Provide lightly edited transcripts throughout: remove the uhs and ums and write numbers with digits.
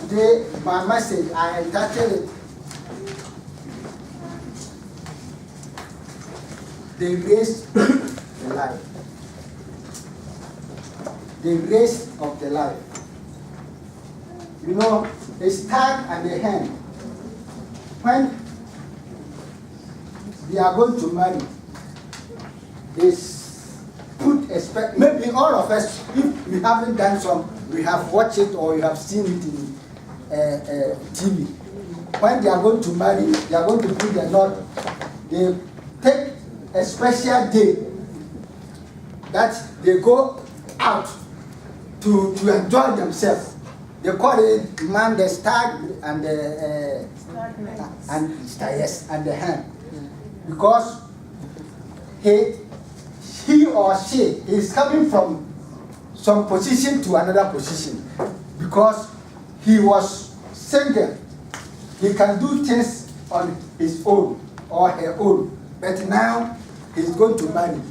today, my message, I entitled it, The Race of the Life. The race of the life. You know, a stag and a hen, when they are going to marry, they put a maybe all of us, if we haven't done some, we have watched it or you have seen it in TV. When they are going to marry, they are going to put the knot. They take a special day that they go out to enjoy themselves. They call it man the stag and the and the hen, because he or she is coming from some position to another position, because he was single. He can do things on his own or her own, but now he's going to marry.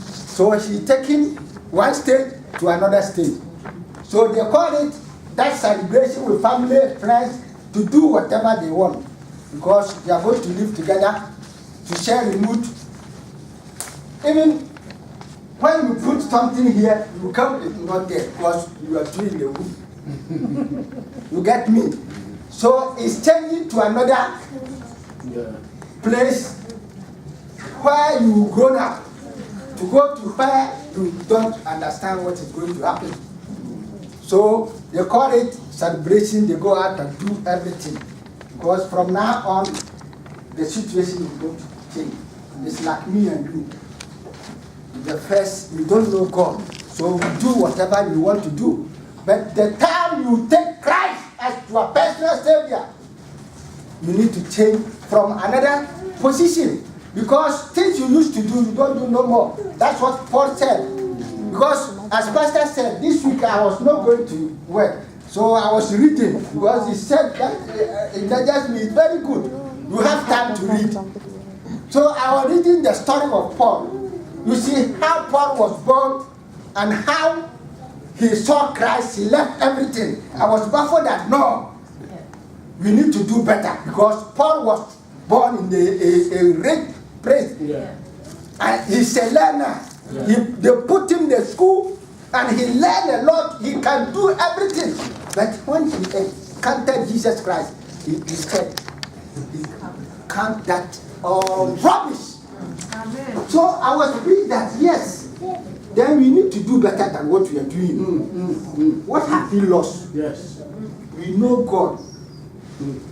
So she's taking one stage to another stage. So they call it that celebration with family, friends, to do whatever they want, because they are going to live together, to share remote. Even when you put something here, you come, it's not there, because you are doing the wood. You get me? So it's changing to another place where you grown up, to go to where you don't understand what is going to happen. So they call it celebration. They go out and do everything, because from now on the situation is going to change. It's like me and you. The first, we don't know God, so we do whatever we want to do. But the time you take Christ as your personal Savior, you need to change from another position, because things you used to do, you don't do no more. That's what Paul said. Because as Pastor said, this week I was not going to work, so I was reading, because he said that it just me, it's very good. You have time to read. So I was reading the story of Paul. You see how Paul was born and how he saw Christ, he left everything. I was baffled that no, we need to do better, because Paul was born in a rich place. Yeah. And he's a learner. Yeah. They put him in the school and he learned a lot. He can do everything. But when he encountered Jesus Christ, he said, he can't that rubbish. Amen. So I was reading that, yes, then we need to do better than what we are doing. What have we lost? Yes. We know God.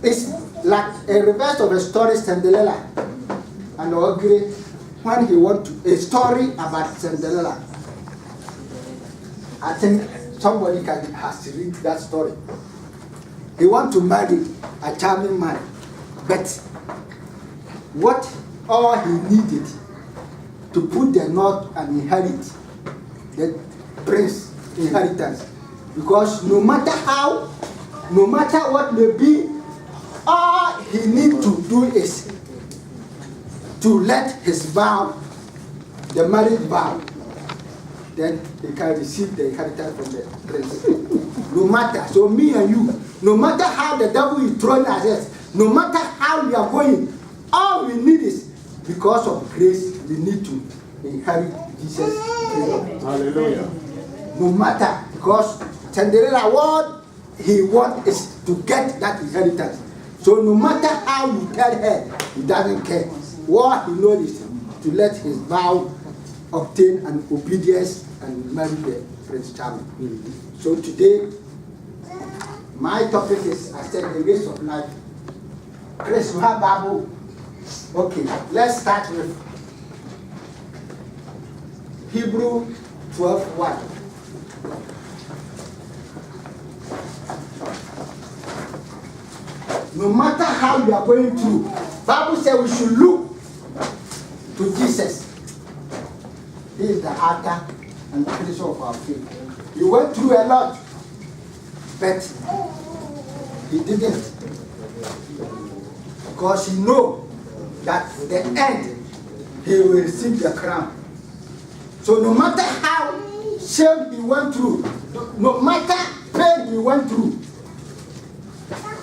It's like a reverse of a story, Cinderella and Ogre, when he want to, a story about Cinderella. I think somebody has to read that story. He want to marry a charming man, but what all he needed to put the knot and inherit the prince inheritance, because no matter what may be, all he need to do is to let his vow, the marriage vow, then he can receive the inheritance from the prince. No matter, so me and you, no matter how the devil is throwing at us, no matter how we are going, all we need is, because of grace, we need to inherit Jesus' kingdom. Hallelujah. No matter, because Cinderella, what he wants is to get that inheritance. So no matter how you tell her, he doesn't care. What he knows is to let his vow obtain an obedience and marry the Prince Charming. So today, my topic is, I said, the race of life. Chris, you have Bible? Okay, let's start with Hebrew 12:1. No matter how you are going through, Bible says we should look to Jesus. He is the author and finisher of our faith. He went through a lot, but he didn't, because he knows that at the end he will receive the crown. So no matter how shame he went through, no matter pain he went through,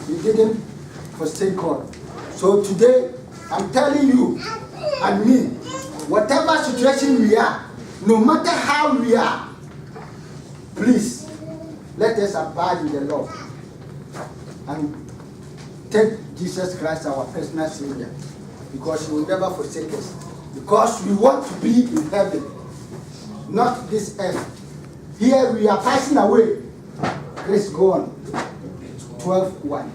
He didn't forsake God. So today, I'm telling you and me, whatever situation we are, no matter how we are, please, let us abide in the Lord and take Jesus Christ our personal Savior, because He will never forsake us. Because we want to be in heaven, not this earth. Here we are passing away. Let's go on. 12:1.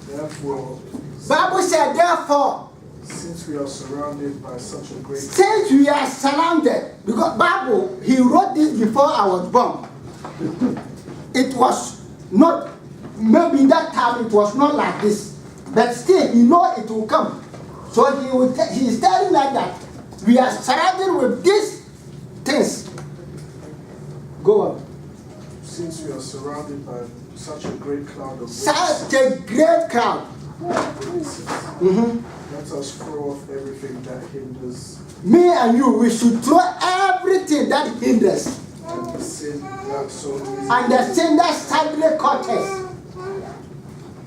Therefore, Bible said, therefore, since we are surrounded by such a great since we are surrounded, because Bible, he wrote this before I was born. It was not, maybe that time it was not like this, but still he know it will come. So he is telling us that we are surrounded with these things. Go on. since we are surrounded by such a great cloud of Such a great crowd. witnesses, Mm-hmm. let us throw off everything that hinders Me and you, we should throw everything that hinders and the sin that so easily, and the sin that sadly caught us.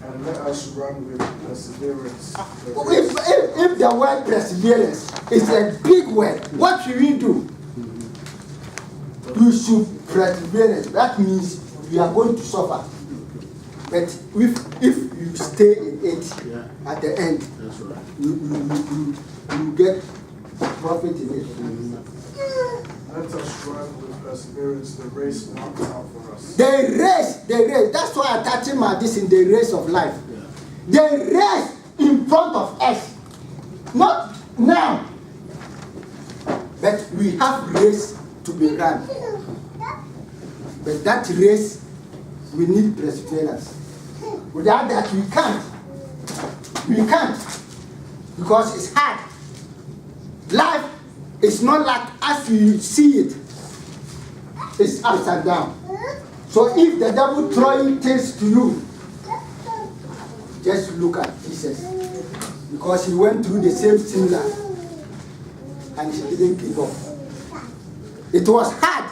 and let us run with perseverance the If, race if the word perseverance is a big word, what should we do? We should perseverance. That means we are going to suffer. But if you stay in it at the end, That's right. you get profit in it. Let us run with perseverance the race marked out for us. The race. That's why I'm touching my this in the race of life. Yeah. The race in front of us. Not now. But we have race to be run. But that race, we need perseverance. Without that, we can't. We can't. Because it's hard. Life is not like as you see it. It's upside down. So if the devil throwing things to you, just look at Jesus. Because he went through the same similar and he didn't give up. It was hard,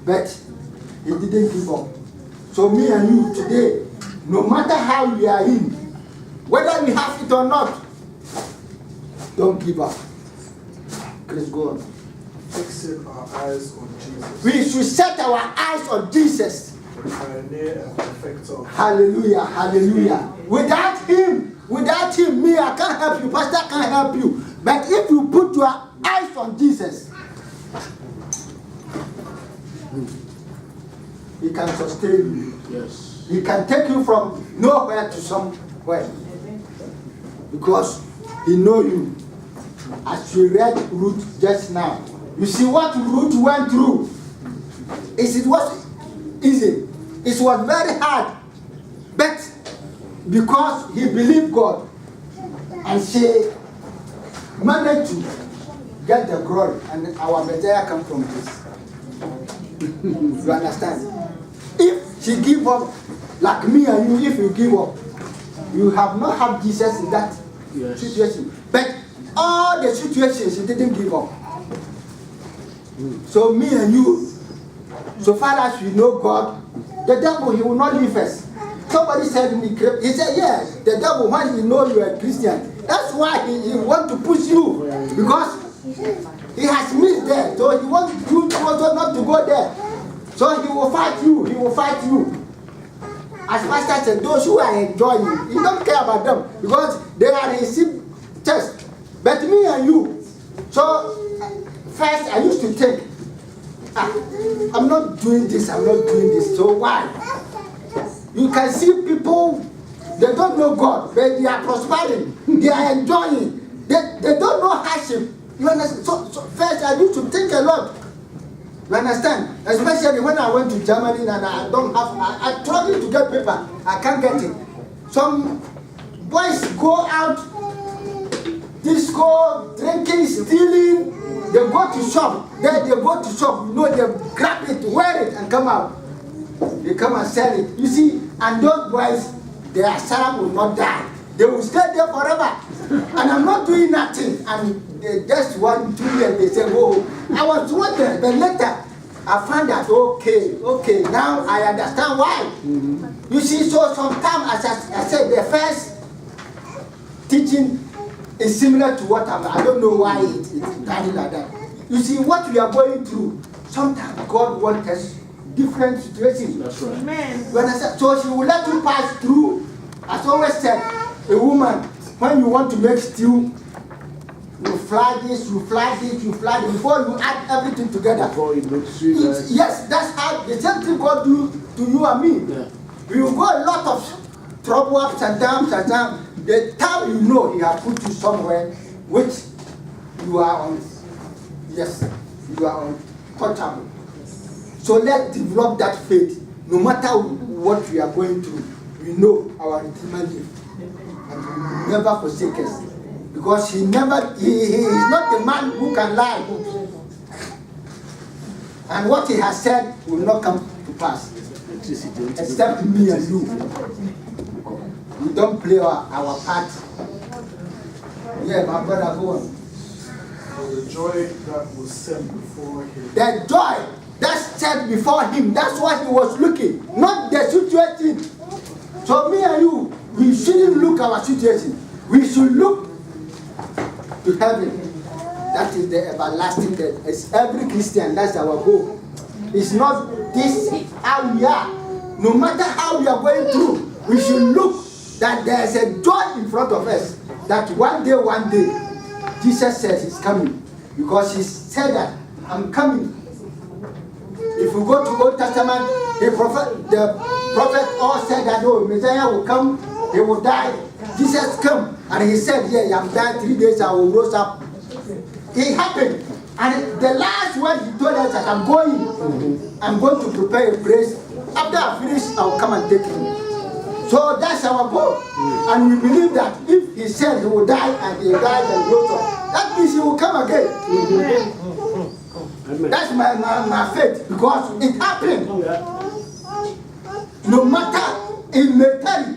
but he didn't give up. So me and you today, no matter how we are in, whether we have it or not, don't give up. Please go on. Fixing our eyes on Jesus, We should set our eyes on Jesus. the pioneer and perfecter of Hallelujah, hallelujah. Without him, me, I can't help you, Pastor can't help you. But if you put your eyes on Jesus, he can sustain you. Yes. He can take you from nowhere to somewhere. Because he knows you. As you read Ruth just now, you see what Ruth went through. It wasn't easy. It was very hard. But because he believed God, and she managed to get the glory, and our Messiah comes from this. You understand? If she give up, like me and you, if you give up, you have not had Jesus in that situation. But all the situations, she didn't give up. So me and you, so far as we know God, the devil, he will not leave us. Somebody said in the grave, he said, yes, the devil, when he knows you are a Christian, that's why he want to push you. Because he has missed there. So he wants you also not to go there. So he will fight you. He will fight you. As Pastor said, those who are enjoying, he don't care about them. Because they are received test. But me and you, so first I used to think, I'm not doing this, so why? You can see people, they don't know God, but they are prospering, they are enjoying, they don't know hardship. You understand? So first I used to think a lot. You understand? Especially when I went to Germany and I don't have, I tried to get paper, I can't get it. Some boys go out, disco, drinking, stealing, they go to shop, then they go to shop, you know, they grab it, wear it and come out. They come and sell it. You see, and those boys, their salary will not die. They will stay there forever. And I'm not doing nothing. And they just 1-2 years, they say, oh, I was wanted. But later, I I found that okay, now I understand why. You see, so sometimes, as I said, the first teaching is similar to what I don't know why it's done like that. You see, what we are going through, sometimes God wants us different situations. That's right. Amen. You understand? So she will let you pass through. As always said, a woman, when you want to make stew, you fry this, you fry this, you fry this, before you add everything together. Before you make sweet rice. Yes, that's how the same thing God do to you and me. Yeah. You go a lot of trouble, ups and downs and downs. The time you know He has put you somewhere which you are on, yes, you are untouchable. So let's develop that faith. No matter what we are going through, we know our Redeemer lives. And He will never forsake us. Because He is not the man who can lie. And what He has said will not come to pass. Except me and you. We don't play our part. Yeah, my brother, go on. For the joy that was set before him. The joy that's set before Him, that's what He was looking, not the situation. So me and you, we shouldn't look our situation. We should look to heaven. That is the everlasting death. It's every Christian, that's our goal. It's not this how we are. No matter how we are going through, we should look that there is a joy in front of us. That one day, Jesus says He's coming. Because He said that, I'm coming. If we go to Old Testament, the prophet all said that, oh, Messiah will come, He will die. Jesus came, and He said, yeah, I'm dying 3 days, I will rise up. It happened. And the last word He told us that I'm going to prepare a place. After I finish, I'll come and take Him. So that's our goal. And we believe that if He said He will die and He died and rose up, that means He will come again. That's my faith, because it happened. No matter it may tarry,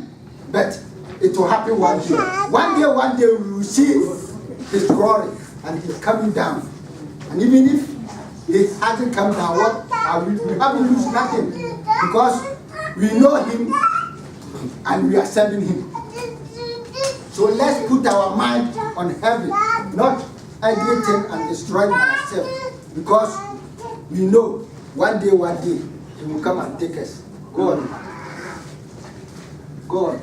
but it will happen one day. One day we will see His glory and He's coming down. And even if He hasn't come down, we haven't lose nothing, because we know Him and we are serving Him. So let's put our mind on heaven, not anything and destroying ourselves. Because we know one day He will come and take us. Go on. Go on.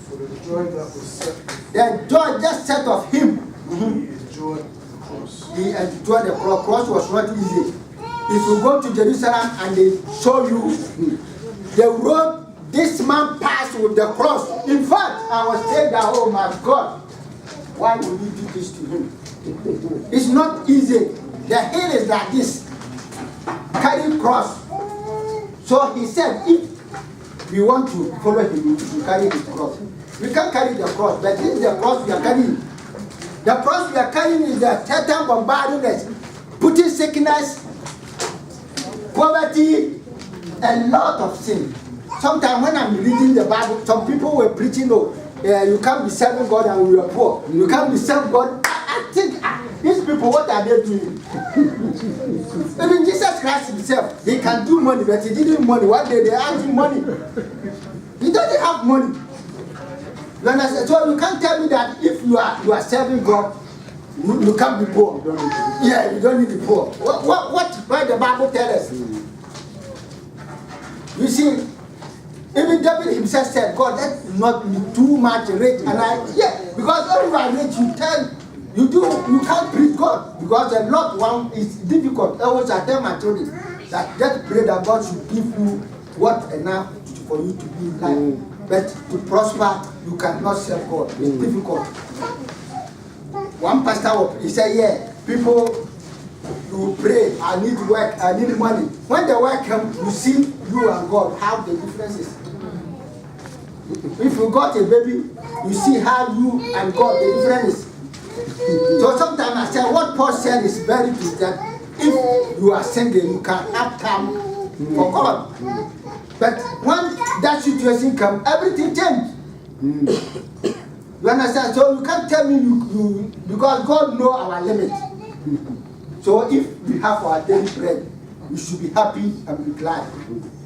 For the joy that was set The joy just set of Him. He enjoyed the cross. He enjoyed the cross. Cross was not easy. If you go to Jerusalem and they show you the road this man passed with the cross. In fact, I was saying that, oh my God, why would you do this to him? It's not easy. The hill is like this. Carry cross. So he said, if we want to follow Him, we should carry His cross. We can't carry the cross, but this is the cross we are carrying. The cross we are carrying is the Satan bombarding us, putting sickness, poverty, a lot of sin. Sometimes when I'm reading the Bible, some people were preaching, oh, you can't be serving God and we are poor. You can't be serving God. I think these people, what are they doing? Even Jesus Christ Himself, He can do money, but He didn't money. One day they asked Him money. He doesn't have money. You understand? So you can't tell me that if you are serving God, you can't be poor. Yeah, you don't need to be poor. Why the Bible tells us? You see, even David himself said, God, let not be too much rich. And because when you are rich, you can't please God. Because the Lord one is difficult. I always tell my children that just pray that God should give you what enough for you to be in life. But to prosper, you cannot serve God. It's difficult. One pastor, he said, yeah, people, you pray, I need work, I need money. When the work comes, you see you and God, how the difference is. If you got a baby, you see how you and God, the difference is. So sometimes I say, what Paul said is very true, that if you are single, you can have time for God. But when that situation comes, everything changes. You understand? So you can't tell me you because God knows our limit. So if we have our daily bread, you should be happy and be glad.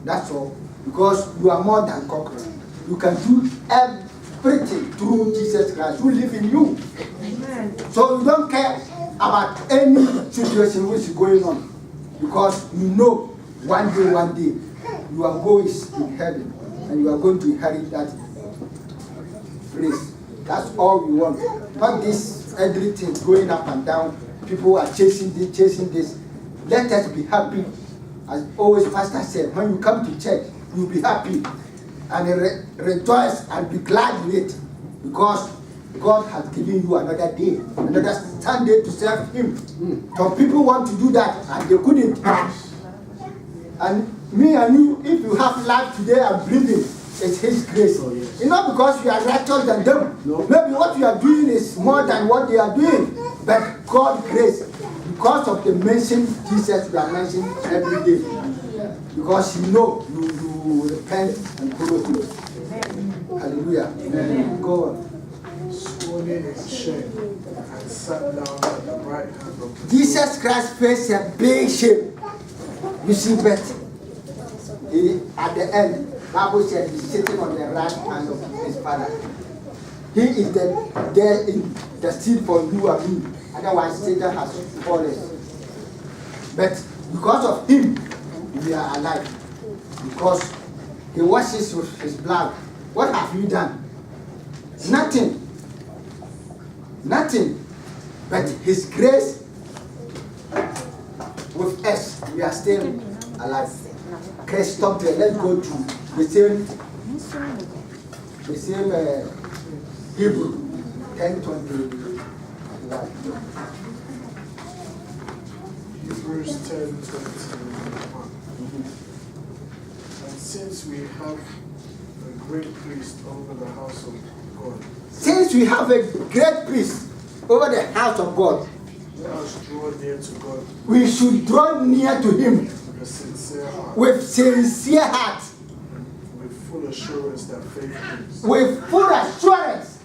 That's all. Because you are more than conqueror. You can do everything through Jesus Christ who lives in you. Amen. So you don't care about any situation which is going on. Because you know one day, your goal is in heaven. And you are going to inherit that place. That's all we want. Not this everything going up and down. People are chasing this. Let us be happy. As always Pastor said, when you come to church, you'll be happy. And rejoice and be glad in it. Because God has given you another day. Another Sunday to serve Him. Some people want to do that and they couldn't. And me and you, if you have life today and breathing, it's His grace. Oh, yes. It's not because you are righteous than them. No. Maybe what you are doing is more than what they are doing. But God's grace, because of the mention Jesus we are mentioning every day. Because you know you repent and follow Him. Hallelujah. Amen. Go on. Sworn in shame and sat down at the right hand of the Jesus Christ faced a big shame. You see, but at the end, Bible said he's sitting on the right hand of his Father. He is there in the seat for you and me. Otherwise, Satan has fallen. But because of Him, we are alive. Because He washes with His blood. What have you done? Nothing. Nothing. But His grace with us, we are still alive. Okay, stop there. Let's go to the same Hebrew 10:21. Hebrews 10:21. And since we have a great priest over the house of God, since we have a great priest over the house of God, let us draw near to God. We should draw near to Him with a sincere heart. With sincere heart. With full assurance that faith brings. With full assurance.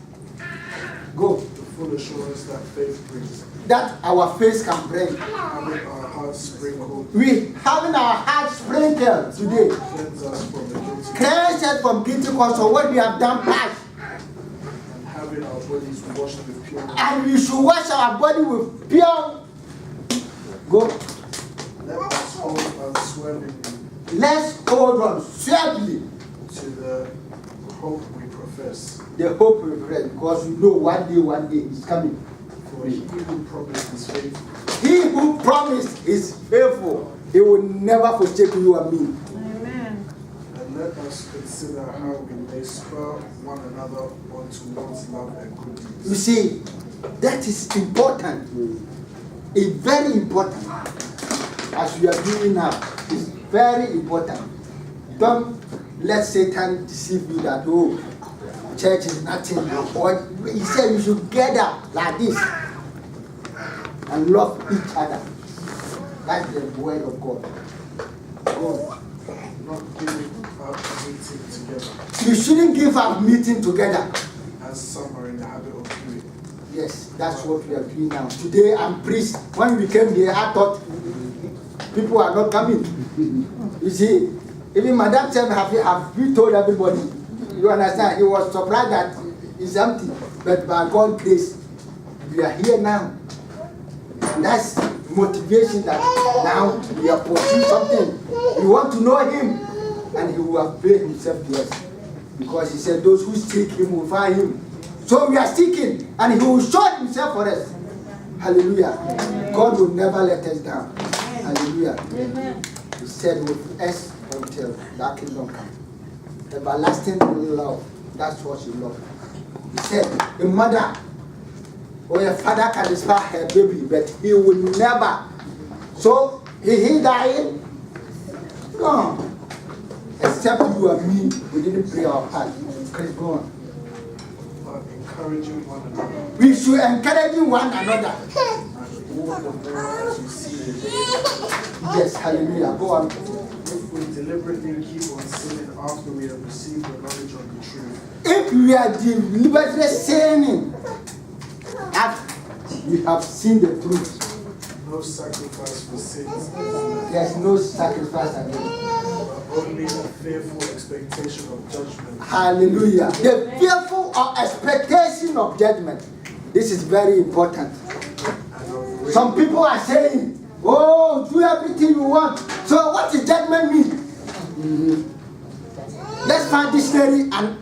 Go. The full assurance that faith brings. That our faith can bring. Having our hearts sprinkled. We having our hearts sprinkled today. Cleanse us from the guilty. Cleanse us from guilty cause of what we have done past. And having our bodies washed with pure water. And we should wash our body with pure. Go. Let us hold unswervingly. Let's hold on swiftly to the hope we profess. The hope we profess, because we know one day is coming. For He who promised is faithful. He who promised is faithful. He will never forsake you and me. Amen. And let us consider how we may spur one another on towards love and good deeds. You see, that is important. It's very important. As we are doing now, it's very important. Don't let Satan deceive you that, oh, church is nothing. Or he said you should gather like this and love each other. That's the word of God. God. Not giving up meeting together, You shouldn't give up meeting together. as some are in the habit of doing. Yes, that's what we are doing now. Today I'm preached. When we came here, I thought people are not coming. You see, even Madam said, have you told everybody? You understand? He was surprised that it's empty. But by God's grace, we are here now. And that's motivation that now we are pursuing something. We want to know Him, and He will avail Himself to us. Because He said, those who seek Him will find Him. So we are seeking, and He will show Himself for us. Hallelujah. Amen. God will never let us down. Hallelujah. Amen. He said with us until that kingdom comes. Everlasting love. That's what you love. He said, a mother or a father can despise her baby, but he will never. So he died? No. Except you and me, we didn't play our part. Chris, go on. But encouraging one another. We should encourage one another. And all the more as you see the day. Yes, hallelujah. Go on. If we deliberately keep on sinning after we have received the knowledge of the truth. If we are deliberately sinning after we have seen the truth, No sacrifice for sins, There's no sacrifice again. but only a fearful expectation of judgment. Hallelujah. The fearful expectation of judgment. This is very important. And of Some people are saying, oh, do everything you want. So what does judgment mean? Let's find dictionary and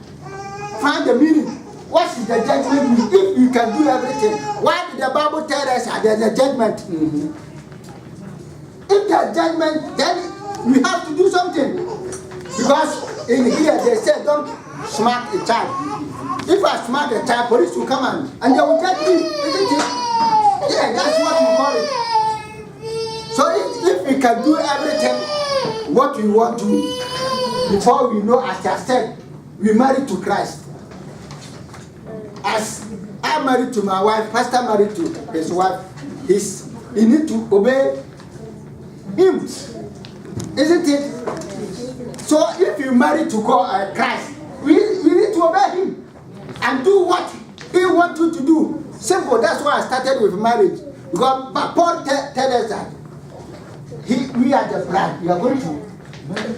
find the meaning. What is the judgment mean? If you can do everything, why did the Bible tell us that there's a judgment? If there's judgment, then we have to do something. Because in here they said don't smack a child. If I smack a child, police will come and they will judge me, isn't it? Yeah, that's what we call it. So if we can do everything what we want to, before we know, as I said, we married to Christ. As I married to my wife, Pastor married to his wife, he need to obey him, isn't it? So if you marry to Christ, we need to obey him and do what he wants you to do. Simple. That's why I started with marriage. Because Paul tells us that we are the bride. We are going to marry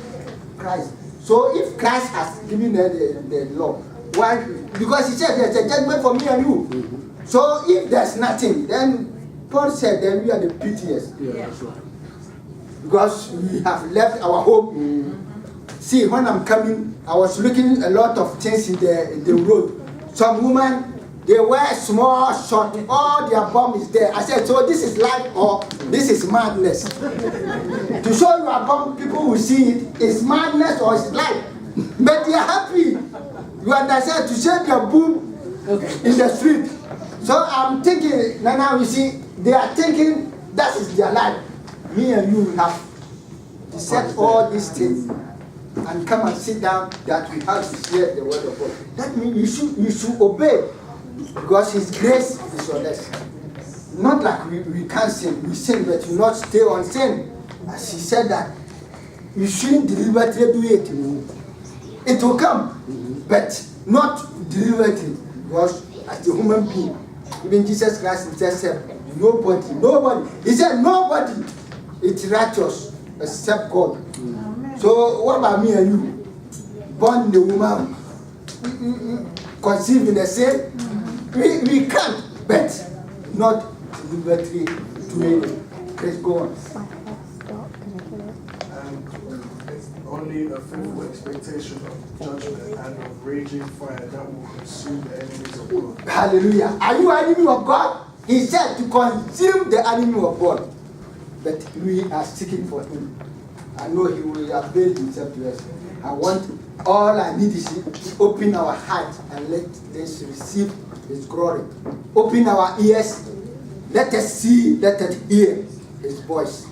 Christ. So if Christ has given the law, why? Because he said there's a judgment for me and you. So if there's nothing, then Paul said then we are the pitiers. Yeah, that's right. Because we have left our home. See, when I'm coming, I was looking a lot of things in the road. Some women, they wear small short, all their bum is there. I said, so this is life or this is madness? To show your bum, people will see it. It's madness or it's life. But they are happy. You understand? To show their boob in the street. So I'm thinking, now you see, they are thinking that is their life. Me and you have to set all these things and come and sit down that we have to share the word of God. That means you should obey because his grace is on us. Not like we can't sin. We sin, but you not stay on sin. As he said that you shouldn't deliberately do it. It will come, but not deliberately. Because as a human being, even Jesus Christ himself said, nobody. He said nobody is righteous except God. So what about me and you? Born in the woman, conceived in the sin, we can't, but not deliberately do it. Let's go on. And only a fearful expectation of judgment and of raging fire that will consume the enemies of God. Hallelujah. Are you an enemy of God? He said to consume the enemy of God. But we are seeking for him. I know he will avail himself to us. All I need is to open our heart and let us receive his glory. Open our ears. Let us see, let us hear his voice.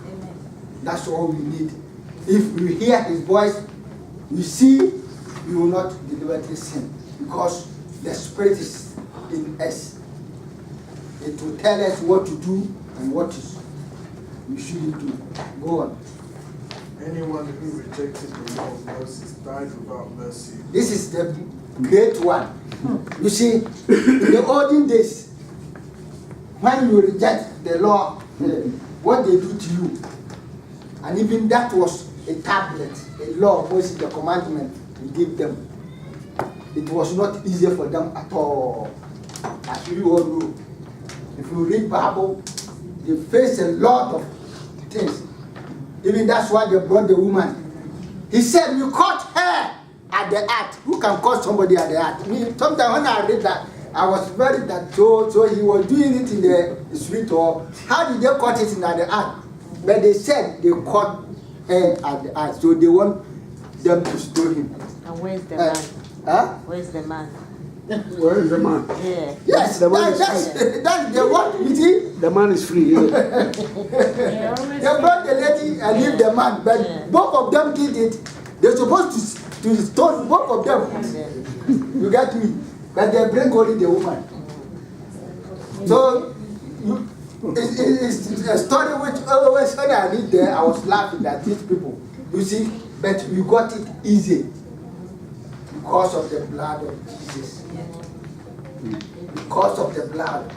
Amen. That's all we need. If we hear his voice, we see, we will not deliberately sin. Because the Spirit is in us. It will tell us what to do and what we shouldn't do. Go on. Anyone who rejected the law of Moses died without mercy. This is the great one. You see, in the olden days, when you reject the law, what they do to you, and even that was a tablet, a law of Moses, the commandment we give them. It was not easy for them at all. As you all know, if you read Bible, they face a lot of things. Even that's why they brought the woman. He said, you caught her at the act. Who can caught somebody at the act? Sometimes when I read that, I was worried that so he was doing it in the street, or how did they caught it in the act? But they said they caught her at the act, so they want them to stone him. And where's the man? Huh? Where's the man? Where is the man? Yeah. Yes, The man that's the what, you see? The man is free. Yeah. They brought the lady and leave the man, but both of them did it. They're supposed to stone both of them. You get me? But they bring only the woman. So it's a story which always when I read there, I was laughing at these people. You see, but we got it easy because of the blood of Jesus. Because of the blood.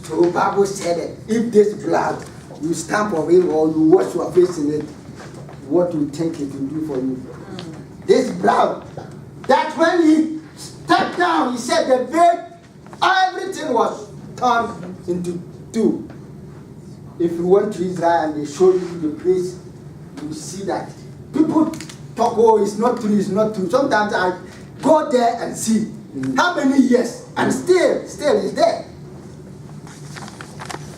So Bible said that if this blood, you stamp on it or you wash your face in it, what do you think it will do for you? This blood, that when he stepped down, he said the veil, everything was torn into two. If you went to Israel and they show you the place, you will see that people talk, oh, it's not true, it's not true. Sometimes I go there and see how many years, and still it's there.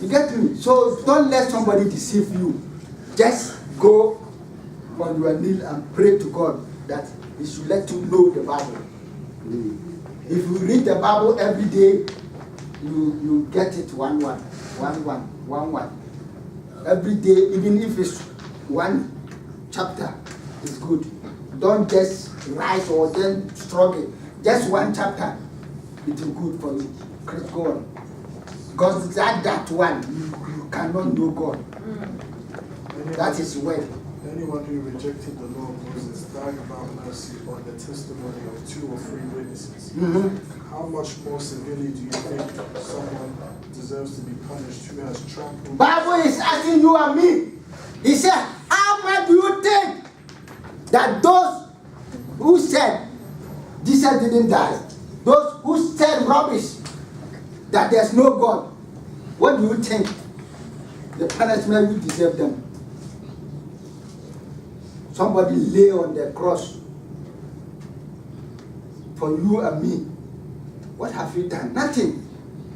You get me? So don't let somebody deceive you. Just go on your knee and pray to God that He should let you know the Bible. If you read the Bible every day, you get it 1-1. Every day, even if it's one chapter, is good. Don't just rise or then struggle. Just one chapter, it is good for you. Go on. Because that one, you cannot know God. That is word. Anyone who rejected the law of Moses died without mercy on the testimony of 2 or 3 witnesses. How much more severely do you think someone deserves to be punished who has trampled? Bible is asking you and me. He said, how much do you think that those who said Jesus didn't die, those who said rubbish, that there's no God, what do you think the punishment will deserve them? Somebody lay on the cross for you and me. What have you done? Nothing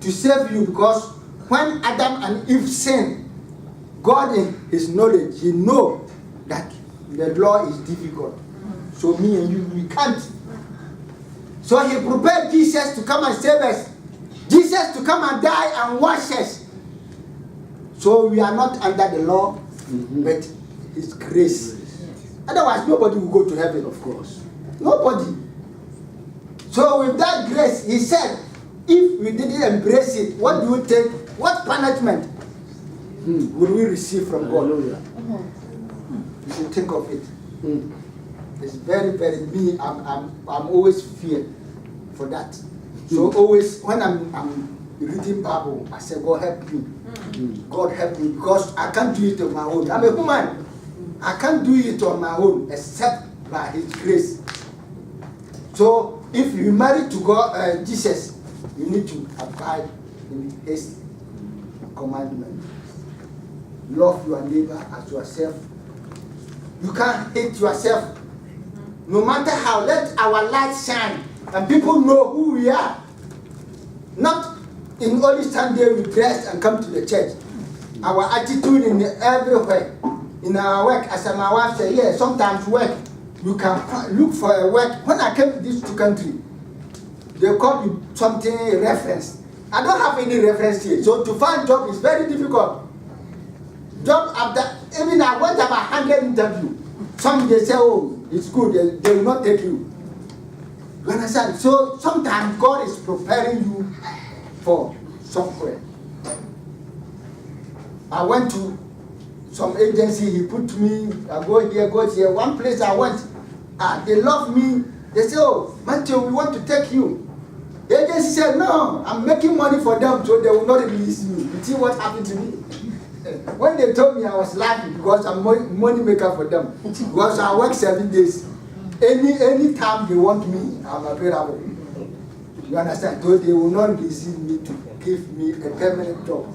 to save you, because when Adam and Eve sinned, God in His knowledge, He know that the law is difficult. So me and you, we can't. So He prepared Jesus to come and save us. Jesus to come and die and wash us. So we are not under the law, but His grace. Otherwise, nobody will go to heaven, of course. Nobody. So with that grace, He said, if we didn't embrace it, what do you think? What punishment will we receive from God? You should think of it. It's very, very me. I'm always fear for that. So always when I'm reading Bible, I say, God help me. God help me, because I can't do it on my own. I'm a woman. I can't do it on my own except by His grace. So if you marry to God, Jesus, you need to abide in His commandment. Love your neighbor as yourself. You can't hate yourself. No matter how, let our light shine and people know who we are. Not in only Sunday we dress and come to the church. Our attitude in everywhere. In our work, as my wife said, yeah, sometimes work, you can look for a work. When I came to this country, they call me something reference. I don't have any reference here, so to find job is very difficult. Job after, even I went about 100 interviews. Some they say, oh, it's good, they will not take you. You understand? So sometimes God is preparing you for somewhere. I went to some agency, he put me, I go here. One place I went, they love me. They say, oh, Matthew, we want to take you. The agency said, no, I'm making money for them, so they will not release me. You see what happened to me? When they told me, I was laughing because I'm money maker for them. Because I work 7 days. Any time they want me, I'm available. You understand? So they will not receive me to give me a permanent job.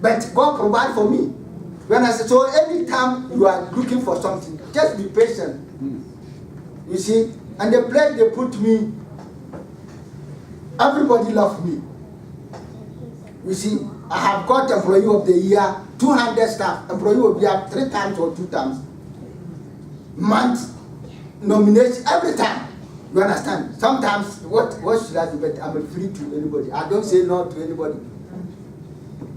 But God provide for me. You understand? So anytime you are looking for something, just be patient. You see? And the place they put me, everybody loves me. You see? I have got employee of the year, 200 staff, employee of the year 3 times or 2 times. Month, nomination, every time. You understand? Sometimes, what should I do? But I'm free to anybody. I don't say no to anybody.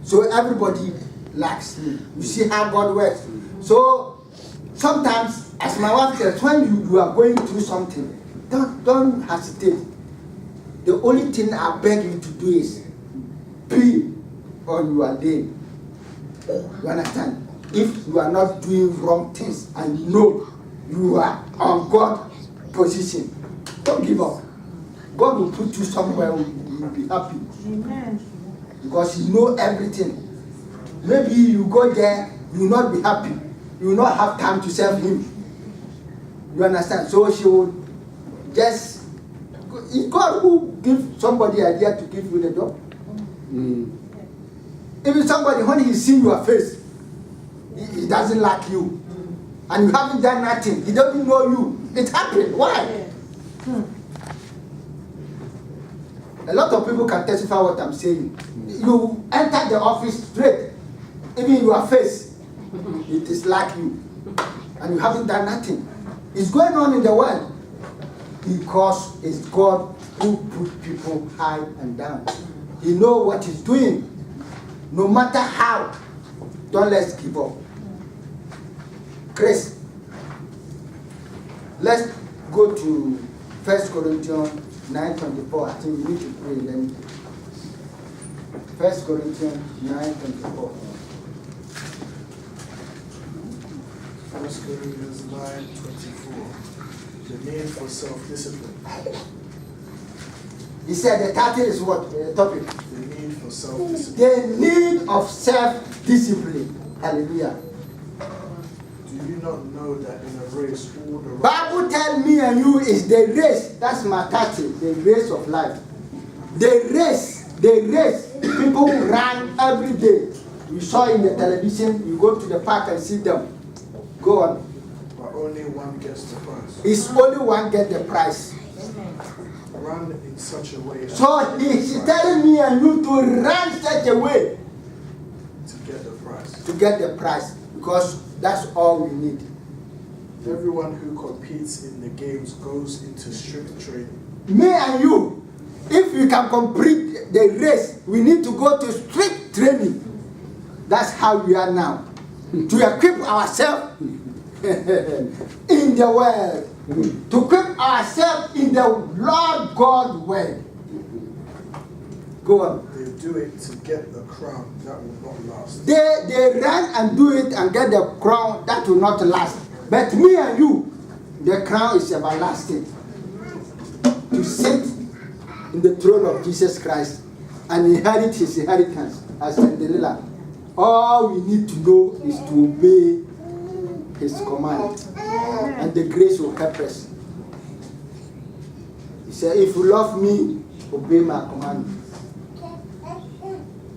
So everybody likes me. You see how God works. So sometimes, as my wife says, when you are going through something, don't hesitate. The only thing I beg you to do is be on your lane. You understand? If you are not doing wrong things and you know you are on God's position, don't give up. God will put you somewhere you will be happy. Amen. because he knows everything. Maybe you go there, you will not be happy. You will not have time to serve him. You understand? So she will just, it's God who gives somebody idea to give you the job. Even somebody, when he sees your face, he doesn't like you. And you haven't done nothing. He doesn't know you. It happened. Why? A lot of people can testify what I'm saying. You enter the office straight, even your face, it is like you. And you haven't done nothing. It's going on in the world because it's God who put people high and down. He knows what he's doing. No matter how, don't let's give up. Chris, let's go to 1 Corinthians 9:24. I think we need to pray then. 1 Corinthians 9:24. 1 Corinthians 9:24. The need for self-discipline. He said the title is what? The topic? The need for self-discipline. The need of self-discipline. Hallelujah. Do you not know that in a race all the Bible tell me and you is the race. That's my title. The race of life. The race. People run every day. You saw in the television. You go to the park and see them. Go on. but only one gets the prize? It's only one get the prize. Run in such a way So he's telling me and you to run such a way to get the prize. to get the prize, because that's all we need. Everyone who competes in the games goes into strict training. Me and you, if we can complete the race, we need to go to strict training. That's how we are now. To equip ourselves in the world. To equip ourselves in the Lord God way. Go on. They do it to get the crown that will not last. They run and do it and get the crown that will not last. But me and you, the crown is everlasting. To sit in the throne of Jesus Christ and inherit his inheritance as Delilah. All we need to know is to obey his command. And the grace will help us. He said, if you love me, obey my command.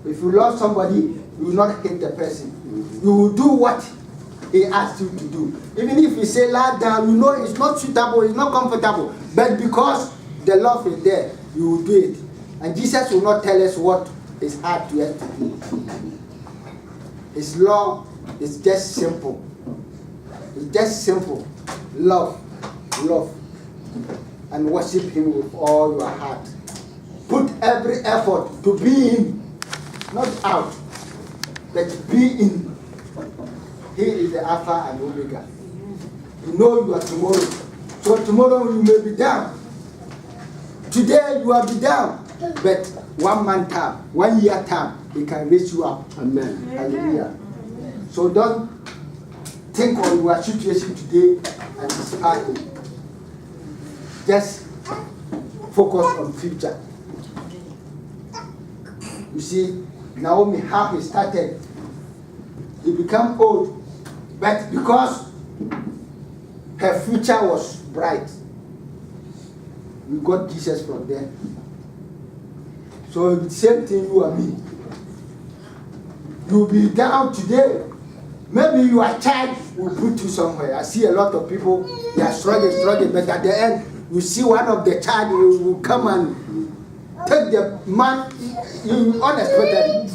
If you love somebody, you will not hate the person. You will do what he asks you to do. Even if he say lie down, you know it's not suitable, it's not comfortable. But because the love is there, you will do it. And Jesus will not tell us what is hard to us to do. His law is just simple. It's just simple. Love. And worship him with all your heart. Put every effort to be in, not out, but be in. He is the Alpha and Omega. You know you are tomorrow. So tomorrow you may be down. Today you will be down. But 1 month time, 1 year time, he can raise you up. Amen. Hallelujah. So don't think on your situation today and despair. Just focus on future. You see, Naomi, how he started, he became old, but because her future was bright, we got Jesus from there. So the same thing you and me. You'll be down today. Maybe your child will put you somewhere. I see a lot of people, they are struggling, but at the end, you see one of the child will come and take the man unexpectedly.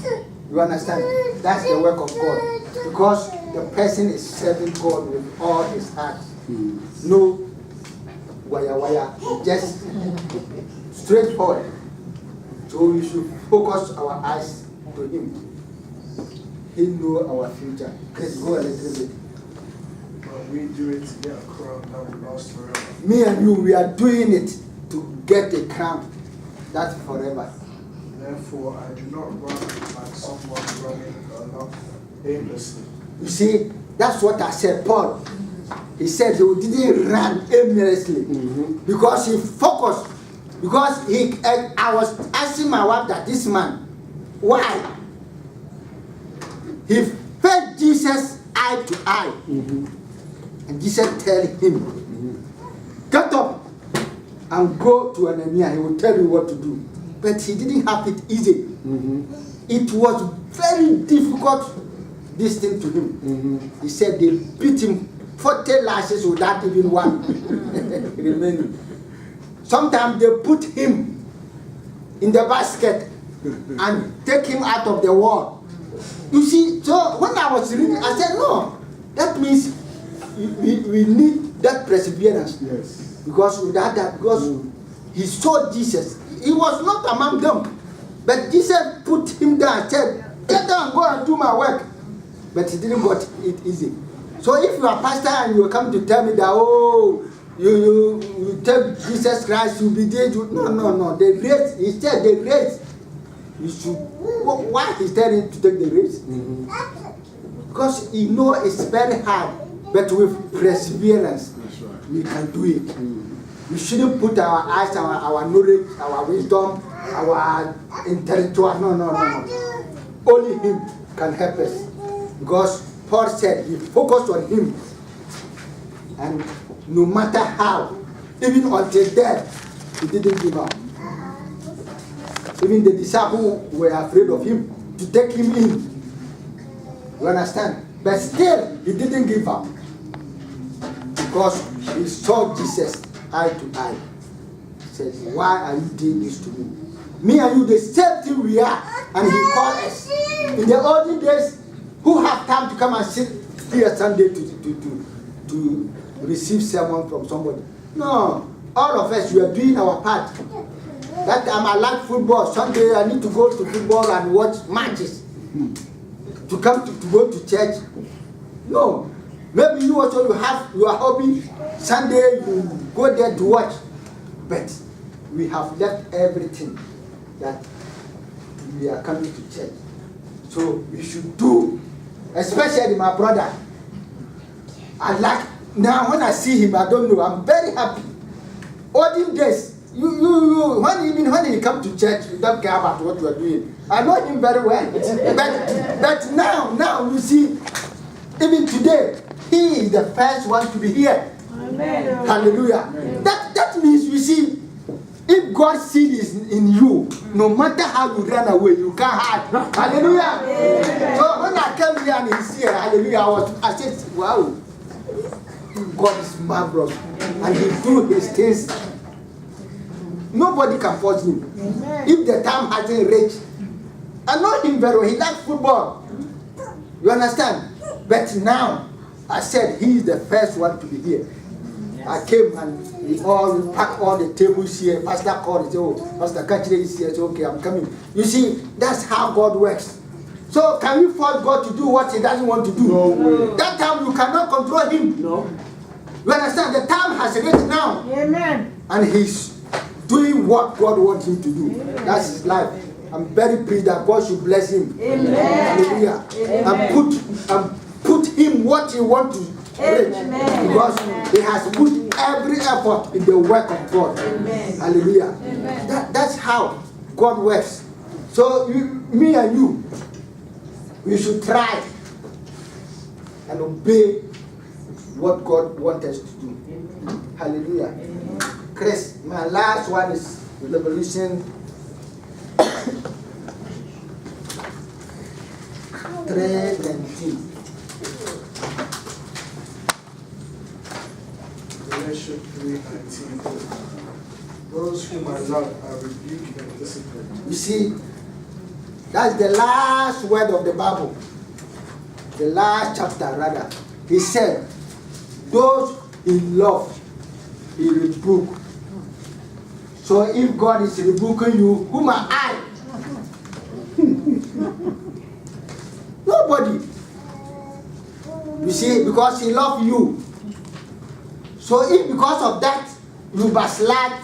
You understand? That's the work of God. Because the person is serving God with all his heart. No wire, just straightforward. So we should focus our eyes to him. He knows our future. Let's go a little bit. But we do it to get a crown that will last forever. Me and you, we are doing it to get a crown that's forever. Therefore, I do not run like someone running along aimlessly. You see, that's what I said, Paul. He said he didn't run aimlessly because he focused. Because I was asking my wife that this man, Why? He fed Jesus eye to eye. And Jesus tell him, get up and go to Ananias. He will tell you what to do. But he didn't have it easy. It was very difficult, this thing to him. He said they beat him 40 lashes without even one remaining. Sometimes they put him in the basket and take him out of the wall. You see, so when I was reading, I said, no, that means we need that perseverance. Yes. Because without that, because he saw Jesus. He was not among them. But Jesus put him down and said, get down, go and do my work. But he didn't got it easy. So if you are pastor and you come to tell me that, oh, you take Jesus Christ, you'll be there. No. The grace, he said the grace. You should, why he's telling you to take the race? Because he know it's very hard, but with perseverance, we can do it. We shouldn't put our eyes, our knowledge, our wisdom, our intellectual. No. Only him can help us. Because Paul said he focused on him. And no matter how, even until death, he didn't give up. Even the disciples were afraid of him to take him in. You understand? But still, he didn't give up. Because he saw Jesus eye to eye. He said, why are you doing this to me? Me and you, the same thing we are. And he called us. In the olden days, who have time to come and sit here Sunday to receive sermon from somebody? No. All of us, we are doing our part. That time I like football. Sunday I need to go to football and watch matches. To come to go to church. No. Maybe you also have your hobby. Sunday you go there to watch. But we have left everything that we are coming to church. So we should do, especially my brother. I like, now when I see him, I don't know, I'm very happy. Olden days, when he come to church, you don't care about what you are doing. I know him very well. but now you see, even today, he is the first one to be here. Amen. Hallelujah. Amen. That means, you see, if God's seed is in you, no matter how you run away, you can't hide. Hallelujah. Amen. So when I came here and he's here, hallelujah, I said, wow, God is marvelous. And he do his things. Nobody can force him. Amen. If the time hasn't reached. I know him very well. He likes football. You understand? But now, I said he is the first one to be here. Yes. I came and we packed all the tables here. Pastor called and said, oh, Pastor Kachire is here. I said, okay, I'm coming. You see, that's how God works. So can you force God to do what he doesn't want to do? No way. That time you cannot control him. No. You understand? The time has reached now. Amen. And he's doing what God wants him to do. Amen. That's his life. I'm very pleased that God should bless him. Amen. Hallelujah. Amen. And put him what he wants to reach. Because he has put every effort in the work of God. Amen. Hallelujah. Amen. That's how God works. So me and you, we should try and obey what God wants us to do. Hallelujah. Amen. Chris, my last one is Revelation 3:19. Revelation 3:19. Those whom I love, I rebuke and discipline. You see, that's the last word of the Bible. The last chapter, rather. He said, those he loved, he rebuked. So if God is rebuking you, whom am I? Nobody. You see, because he loves you. So if because of that you backslide,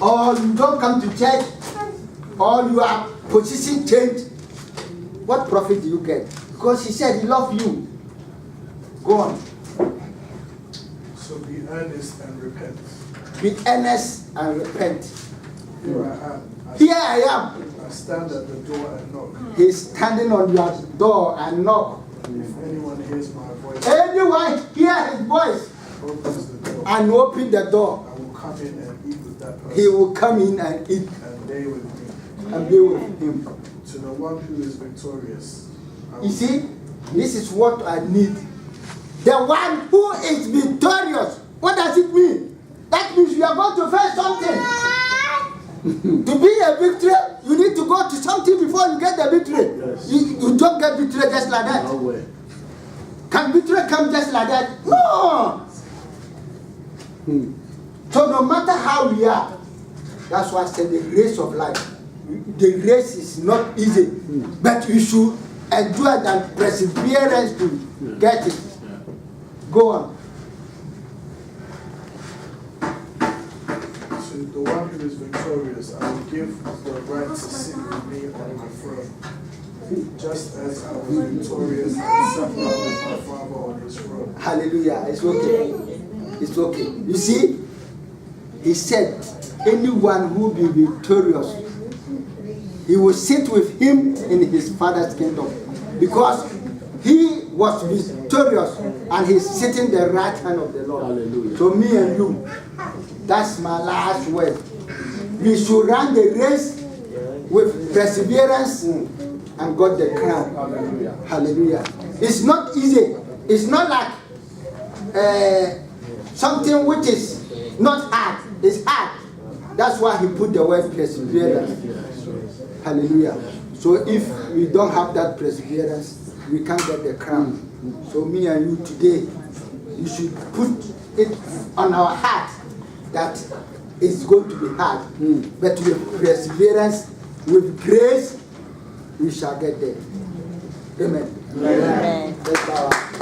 or you don't come to church, or your position change, what profit do you get? Because he said he loves you. Go on. So be earnest and repent. Be earnest and repent. Here I am. Here I am. I stand at the door and knock. He's standing on your door and knock. If anyone hears my voice, Anyone hear his voice opens the door, and open the door, I will come in and eat with that person. he will come in and eat And they with me. and be with him. To the one who is victorious, I You will see, this is what I need. The one who is victorious. What does it mean? That means you are going to face something. To be a victory, you need to go to something before you get the victory. Yes. You don't get victory just like that. No way. Can victory come just like that? No. So no matter how we are, that's why I said the race of life. The race is not easy, but you should endure and perseverance to get it. Go on. To the one who is victorious, I will give the right to sit with me on my throne, just as I was victorious and sat down with my Father on his throne. Hallelujah. It's okay. It's okay. You see, he said, anyone who will be victorious, he will sit with him in his Father's kingdom. Because he was victorious and he's sitting the right hand of the Lord. Hallelujah. So me and you, that's my last word. We should run the race with perseverance and got the crown. Hallelujah. Hallelujah. It's not easy. It's not like something which is not hard. It's hard. That's why he put the word perseverance. Hallelujah. So if we don't have that perseverance, we can't get the crown. So me and you today, you should put it on our heart that it's going to be hard. But with perseverance, with grace, we shall get there. Amen. Amen. Let's bow our